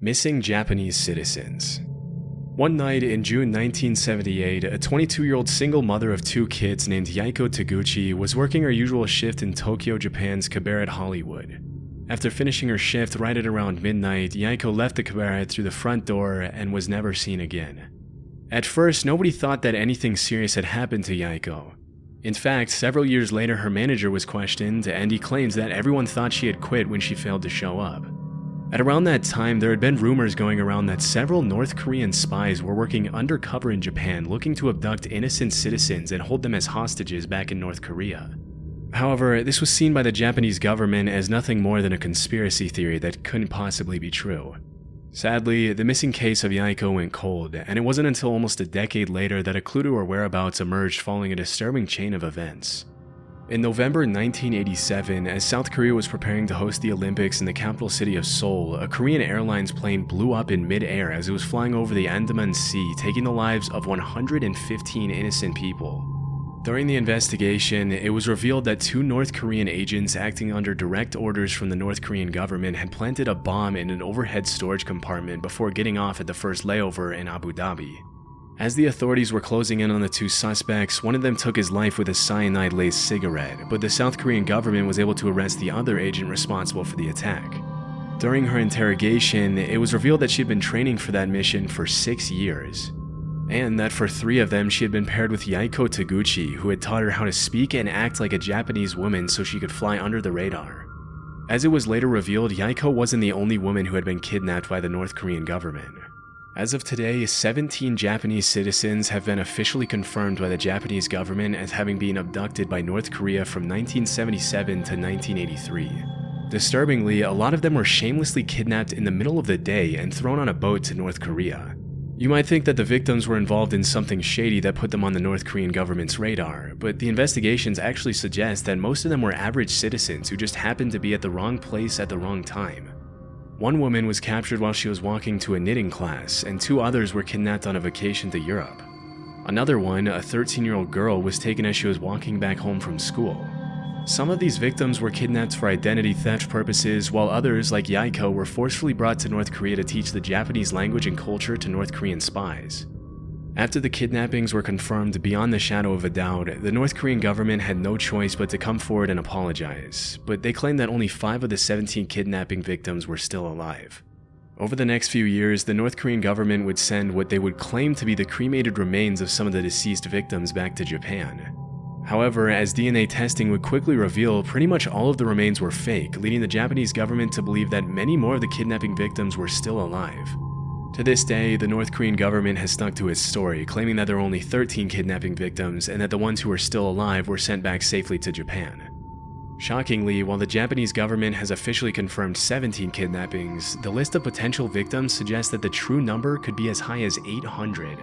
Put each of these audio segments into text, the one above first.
Missing Japanese citizens. One night in June 1978, a 22-year-old single mother of 2 kids named Yaiko Taguchi was working her usual shift in Tokyo, Japan's cabaret Hollywood. After finishing her shift right at around midnight, Yaiko left the cabaret through the front door and was never seen again. At first, nobody thought that anything serious had happened to Yaiko. In fact, several years later her manager was questioned, and he claims that everyone thought she had quit when she failed to show up. At around that time, there had been rumors going around that several North Korean spies were working undercover in Japan looking to abduct innocent citizens and hold them as hostages back in North Korea. However, this was seen by the Japanese government as nothing more than a conspiracy theory that couldn't possibly be true. Sadly, the missing case of Yaiko went cold, and it wasn't until almost a decade later that a clue to her whereabouts emerged following a disturbing chain of events. In November 1987, as South Korea was preparing to host the Olympics in the capital city of Seoul, a Korean Airlines plane blew up in mid-air as it was flying over the Andaman Sea, taking the lives of 115 innocent people. During the investigation, it was revealed that 2 North Korean agents acting under direct orders from the North Korean government had planted a bomb in an overhead storage compartment before getting off at the first layover in Abu Dhabi. As the authorities were closing in on the 2 suspects, one of them took his life with a cyanide-laced cigarette, but the South Korean government was able to arrest the other agent responsible for the attack. During her interrogation, it was revealed that she had been training for that mission for 6 years, and that for 3 of them she had been paired with Yaiko Taguchi, who had taught her how to speak and act like a Japanese woman so she could fly under the radar. As it was later revealed, Yaiko wasn't the only woman who had been kidnapped by the North Korean government. As of today, 17 Japanese citizens have been officially confirmed by the Japanese government as having been abducted by North Korea from 1977 to 1983. Disturbingly, a lot of them were shamelessly kidnapped in the middle of the day and thrown on a boat to North Korea. You might think that the victims were involved in something shady that put them on the North Korean government's radar, but the investigations actually suggest that most of them were average citizens who just happened to be at the wrong place at the wrong time. One woman was captured while she was walking to a knitting class, and 2 others were kidnapped on a vacation to Europe. Another one, a 13-year-old girl, was taken as she was walking back home from school. Some of these victims were kidnapped for identity theft purposes, while others, like Yaiko, were forcefully brought to North Korea to teach the Japanese language and culture to North Korean spies. After the kidnappings were confirmed beyond the shadow of a doubt, the North Korean government had no choice but to come forward and apologize, but they claimed that only 5 of the 17 kidnapping victims were still alive. Over the next few years, the North Korean government would send what they would claim to be the cremated remains of some of the deceased victims back to Japan. However, as DNA testing would quickly reveal, pretty much all of the remains were fake, leading the Japanese government to believe that many more of the kidnapping victims were still alive. To this day, the North Korean government has stuck to its story, claiming that there were only 13 kidnapping victims and that the ones who were still alive were sent back safely to Japan. Shockingly, while the Japanese government has officially confirmed 17 kidnappings, the list of potential victims suggests that the true number could be as high as 800.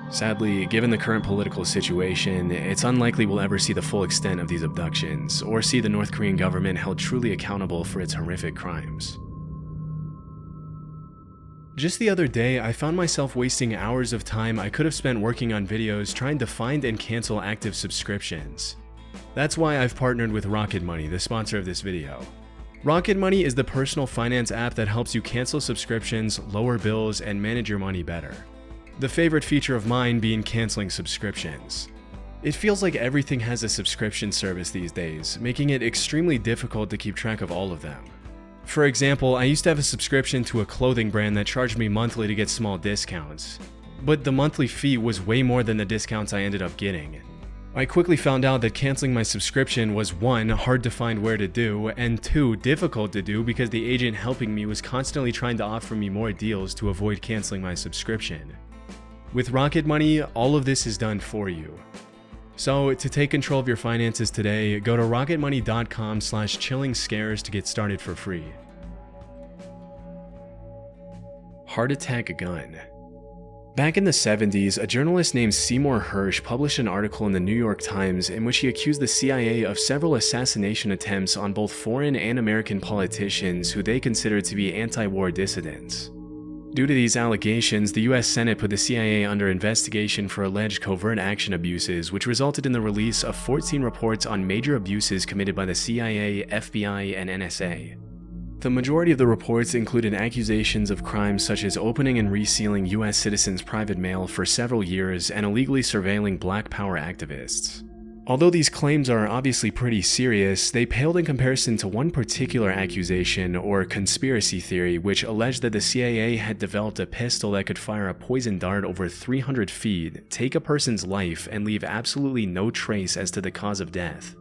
Sadly, given the current political situation, it's unlikely we'll ever see the full extent of these abductions, or see the North Korean government held truly accountable for its horrific crimes. Just the other day, I found myself wasting hours of time I could have spent working on videos trying to find and cancel active subscriptions. That's why I've partnered with Rocket Money, the sponsor of this video. Rocket Money is the personal finance app that helps you cancel subscriptions, lower bills, and manage your money better. The favorite feature of mine being canceling subscriptions. It feels like everything has a subscription service these days, making it extremely difficult to keep track of all of them. For example, I used to have a subscription to a clothing brand that charged me monthly to get small discounts, but the monthly fee was way more than the discounts I ended up getting. I quickly found out that canceling my subscription was 1, hard to find where to do, and 2, difficult to do because the agent helping me was constantly trying to offer me more deals to avoid canceling my subscription. With Rocket Money, all of this is done for you. So, to take control of your finances today, go to rocketmoney.com/chillingscares to get started for free. Heart attack gun. Back in the 70s, a journalist named Seymour Hersh published an article in the New York Times in which he accused the CIA of several assassination attempts on both foreign and American politicians who they considered to be anti-war dissidents. Due to these allegations, the US Senate put the CIA under investigation for alleged covert action abuses, which resulted in the release of 14 reports on major abuses committed by the CIA, FBI, and NSA. The majority of the reports included accusations of crimes such as opening and resealing US citizens' private mail for several years and illegally surveilling Black Power activists. Although these claims are obviously pretty serious, they paled in comparison to one particular accusation, or conspiracy theory, which alleged that the CIA had developed a pistol that could fire a poison dart over 300 feet, take a person's life, and leave absolutely no trace as to the cause of death.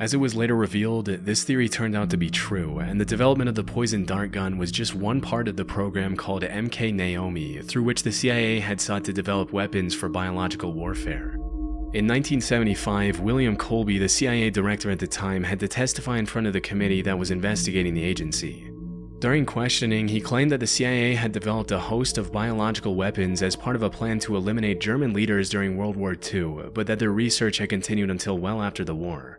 As it was later revealed, this theory turned out to be true, and the development of the poison dart gun was just one part of the program called MK Naomi, through which the CIA had sought to develop weapons for biological warfare. In 1975, William Colby, the CIA director at the time, had to testify in front of the committee that was investigating the agency. During questioning, he claimed that the CIA had developed a host of biological weapons as part of a plan to eliminate German leaders during World War II, but that their research had continued until well after the war.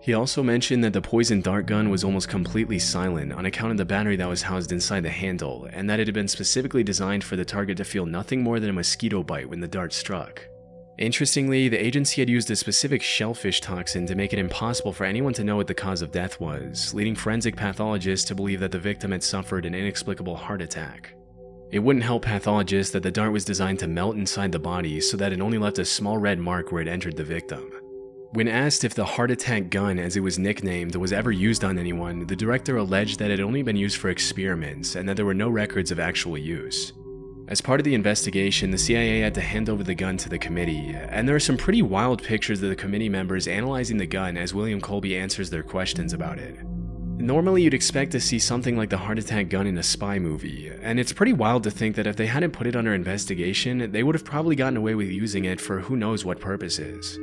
He also mentioned that the poison dart gun was almost completely silent on account of the battery that was housed inside the handle, and that it had been specifically designed for the target to feel nothing more than a mosquito bite when the dart struck. Interestingly, the agency had used a specific shellfish toxin to make it impossible for anyone to know what the cause of death was, leading forensic pathologists to believe that the victim had suffered an inexplicable heart attack. It wouldn't help pathologists that the dart was designed to melt inside the body so that it only left a small red mark where it entered the victim. When asked if the heart attack gun, as it was nicknamed, was ever used on anyone, the director alleged that it had only been used for experiments and that there were no records of actual use. As part of the investigation, the CIA had to hand over the gun to the committee, and there are some pretty wild pictures of the committee members analyzing the gun as William Colby answers their questions about it. Normally you'd expect to see something like the heart attack gun in a spy movie, and it's pretty wild to think that if they hadn't put it under investigation, they would have probably gotten away with using it for who knows what purposes.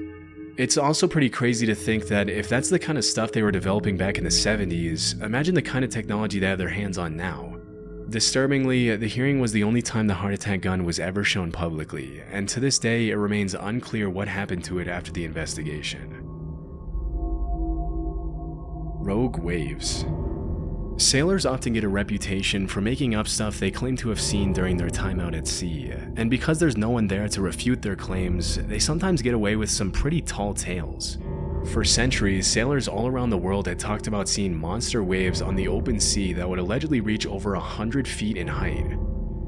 It's also pretty crazy to think that if that's the kind of stuff they were developing back in the 70s, imagine the kind of technology they have their hands on now. Disturbingly, the hearing was the only time the heart attack gun was ever shown publicly, and to this day it remains unclear what happened to it after the investigation. Rogue waves. Sailors often get a reputation for making up stuff they claim to have seen during their time out at sea, and because there's no one there to refute their claims, they sometimes get away with some pretty tall tales. For centuries, sailors all around the world had talked about seeing monster waves on the open sea that would allegedly reach over 100 feet in height.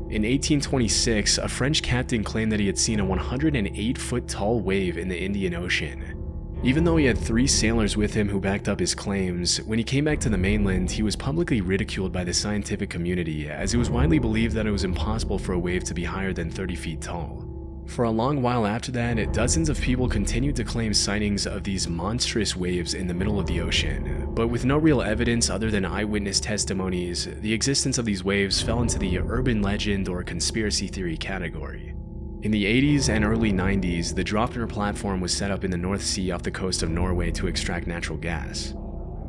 In 1826, a French captain claimed that he had seen a 108-foot tall wave in the Indian Ocean. Even though he had 3 sailors with him who backed up his claims, when he came back to the mainland, he was publicly ridiculed by the scientific community, as it was widely believed that it was impossible for a wave to be higher than 30 feet tall. For a long while after that, dozens of people continued to claim sightings of these monstrous waves in the middle of the ocean, but with no real evidence other than eyewitness testimonies, the existence of these waves fell into the urban legend or conspiracy theory category. In the 80s and early 90s, the Draupner platform was set up in the North Sea off the coast of Norway to extract natural gas.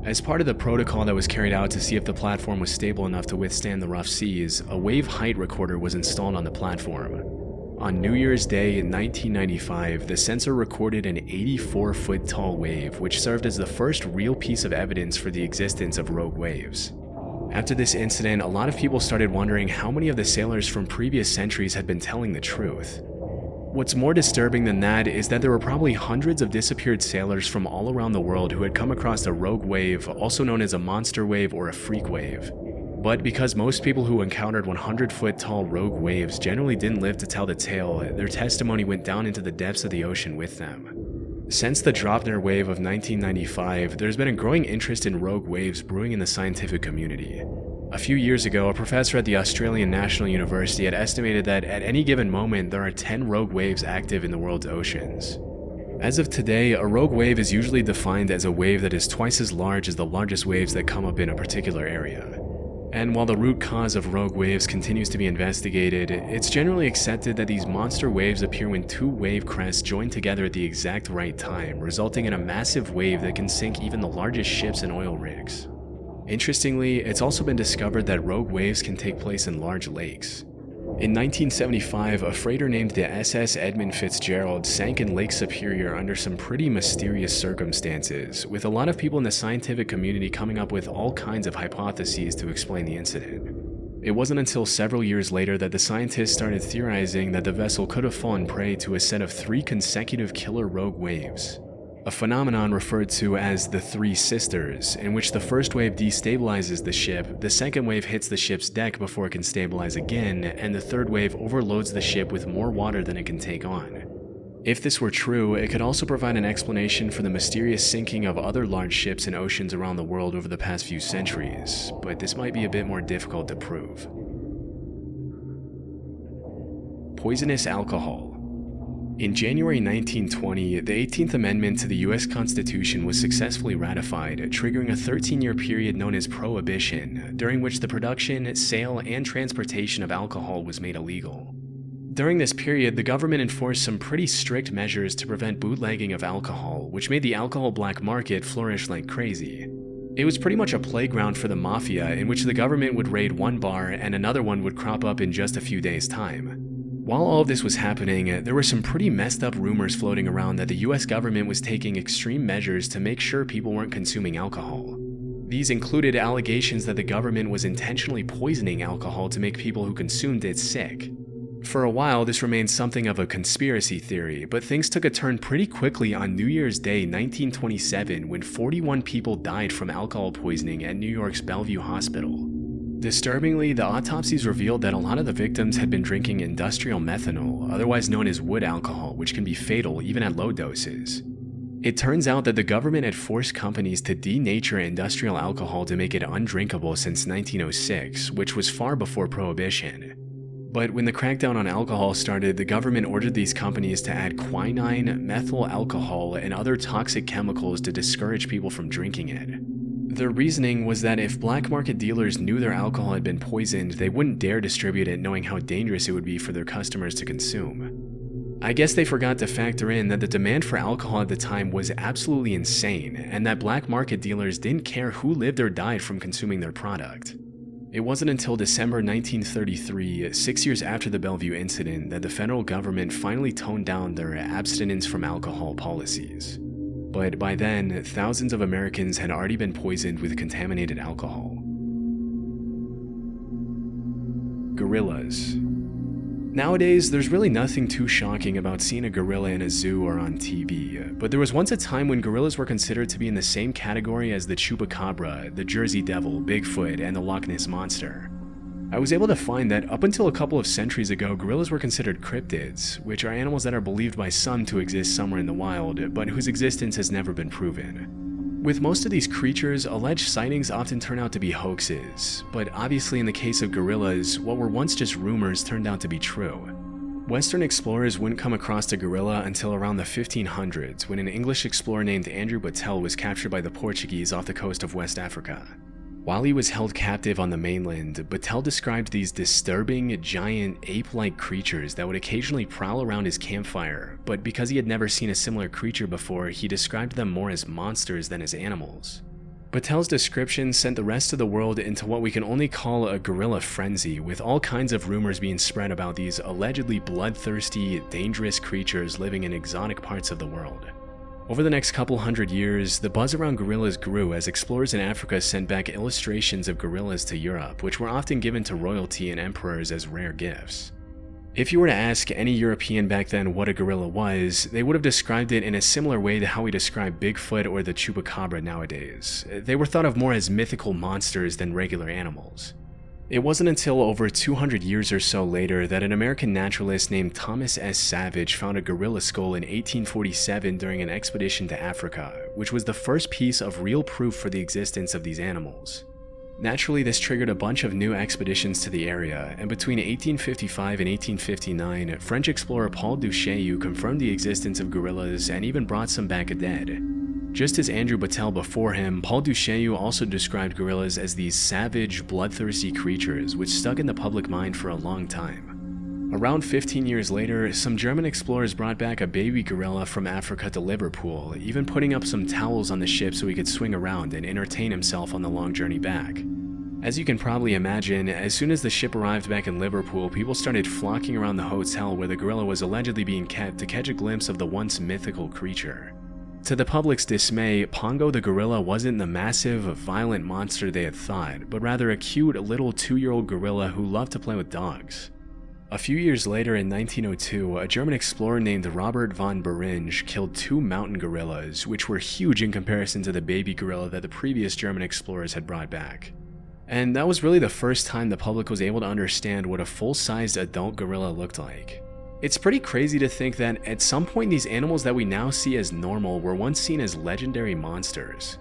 As part of the protocol that was carried out to see if the platform was stable enough to withstand the rough seas, a wave height recorder was installed on the platform. On New Year's Day in 1995, the sensor recorded an 84-foot tall wave, which served as the first real piece of evidence for the existence of rogue waves. After this incident, a lot of people started wondering how many of the sailors from previous centuries had been telling the truth. What's more disturbing than that is that there were probably hundreds of disappeared sailors from all around the world who had come across a rogue wave, also known as a monster wave or a freak wave. But because most people who encountered 100-foot tall rogue waves generally didn't live to tell the tale, their testimony went down into the depths of the ocean with them. Since the Draupner wave of 1995, there's been a growing interest in rogue waves brewing in the scientific community. A few years ago, a professor at the Australian National University had estimated that at any given moment there are 10 rogue waves active in the world's oceans. As of today, a rogue wave is usually defined as a wave that is twice as large as the largest waves that come up in a particular area. And while the root cause of rogue waves continues to be investigated, it's generally accepted that these monster waves appear when 2 wave crests join together at the exact right time, resulting in a massive wave that can sink even the largest ships and oil rigs. Interestingly, it's also been discovered that rogue waves can take place in large lakes. In 1975, a freighter named the SS Edmund Fitzgerald sank in Lake Superior under some pretty mysterious circumstances, with a lot of people in the scientific community coming up with all kinds of hypotheses to explain the incident. It wasn't until several years later that the scientists started theorizing that the vessel could have fallen prey to a set of 3 consecutive killer rogue waves. a phenomenon referred to as the Three Sisters, in which the first wave destabilizes the ship, the second wave hits the ship's deck before it can stabilize again, and the third wave overloads the ship with more water than it can take on. If this were true, it could also provide an explanation for the mysterious sinking of other large ships in oceans around the world over the past few centuries, but this might be a bit more difficult to prove. Poisonous alcohol. In January 1920, the 18th Amendment to the U.S. Constitution was successfully ratified, triggering a 13-year period known as Prohibition, during which the production, sale, and transportation of alcohol was made illegal. During this period, the government enforced some pretty strict measures to prevent bootlegging of alcohol, which made the alcohol black market flourish like crazy. It was pretty much a playground for the mafia, in which the government would raid one bar and another one would crop up in just a few days' time. While all of this was happening, there were some pretty messed up rumors floating around that the US government was taking extreme measures to make sure people weren't consuming alcohol. These included allegations that the government was intentionally poisoning alcohol to make people who consumed it sick. For a while, this remained something of a conspiracy theory, but things took a turn pretty quickly on New Year's Day 1927 when 41 people died from alcohol poisoning at New York's Bellevue Hospital. Disturbingly, the autopsies revealed that a lot of the victims had been drinking industrial methanol, otherwise known as wood alcohol, which can be fatal even at low doses. It turns out that the government had forced companies to denature industrial alcohol to make it undrinkable since 1906, which was far before Prohibition. But when the crackdown on alcohol started, the government ordered these companies to add quinine, methyl alcohol, and other toxic chemicals to discourage people from drinking it. Their reasoning was that if black market dealers knew their alcohol had been poisoned, they wouldn't dare distribute it knowing how dangerous it would be for their customers to consume. I guess they forgot to factor in that the demand for alcohol at the time was absolutely insane, and that black market dealers didn't care who lived or died from consuming their product. It wasn't until December 1933, 6 years after the Bellevue incident, that the federal government finally toned down their abstinence from alcohol policies. But by then, thousands of Americans had already been poisoned with contaminated alcohol. Gorillas. Nowadays, there's really nothing too shocking about seeing a gorilla in a zoo or on TV, but there was once a time when gorillas were considered to be in the same category as the chupacabra, the Jersey Devil, Bigfoot, and the Loch Ness Monster. I was able to find that up until a couple of centuries ago, gorillas were considered cryptids, which are animals that are believed by some to exist somewhere in the wild, but whose existence has never been proven. With most of these creatures, alleged sightings often turn out to be hoaxes, but obviously in the case of gorillas, what were once just rumors turned out to be true. Western explorers wouldn't come across a gorilla until around the 1500s, when an English explorer named Andrew Battelle was captured by the Portuguese off the coast of West Africa. While he was held captive on the mainland, Battelle described these disturbing, giant, ape-like creatures that would occasionally prowl around his campfire, but because he had never seen a similar creature before, he described them more as monsters than as animals. Battelle's description sent the rest of the world into what we can only call a gorilla frenzy, with all kinds of rumors being spread about these allegedly bloodthirsty, dangerous creatures living in exotic parts of the world. Over the next couple hundred years, the buzz around gorillas grew as explorers in Africa sent back illustrations of gorillas to Europe, which were often given to royalty and emperors as rare gifts. If you were to ask any European back then what a gorilla was, they would have described it in a similar way to how we describe Bigfoot or the chupacabra nowadays. They were thought of more as mythical monsters than regular animals. It wasn't until over 200 years or so later that an American naturalist named Thomas S. Savage found a gorilla skull in 1847 during an expedition to Africa, which was the first piece of real proof for the existence of these animals. Naturally, this triggered a bunch of new expeditions to the area, and between 1855 and 1859, French explorer Paul Duchaillu confirmed the existence of gorillas and even brought some back dead. Just as Andrew Battelle before him, Paul Duchaillu also described gorillas as these savage, bloodthirsty creatures which stuck in the public mind for a long time. Around 15 years later, some German explorers brought back a baby gorilla from Africa to Liverpool, even putting up some towels on the ship so he could swing around and entertain himself on the long journey back. As you can probably imagine, as soon as the ship arrived back in Liverpool, people started flocking around the hotel where the gorilla was allegedly being kept to catch a glimpse of the once mythical creature. To the public's dismay, Pongo the gorilla wasn't the massive, violent monster they had thought, but rather a cute little 2-year-old gorilla who loved to play with dogs. A few years later in 1902, a German explorer named Robert von Beringe killed 2 mountain gorillas, which were huge in comparison to the baby gorilla that the previous German explorers had brought back. And that was really the first time the public was able to understand what a full-sized adult gorilla looked like. It's pretty crazy to think that at some point these animals that we now see as normal were once seen as legendary monsters.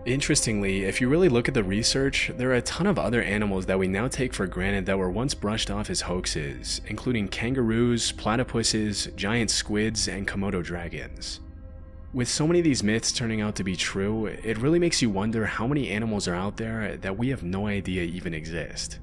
Interestingly, if you really look at the research, there are a ton of other animals that we now take for granted that were once brushed off as hoaxes, including kangaroos, platypuses, giant squids, and Komodo dragons. With so many of these myths turning out to be true, it really makes you wonder how many animals are out there that we have no idea even exist.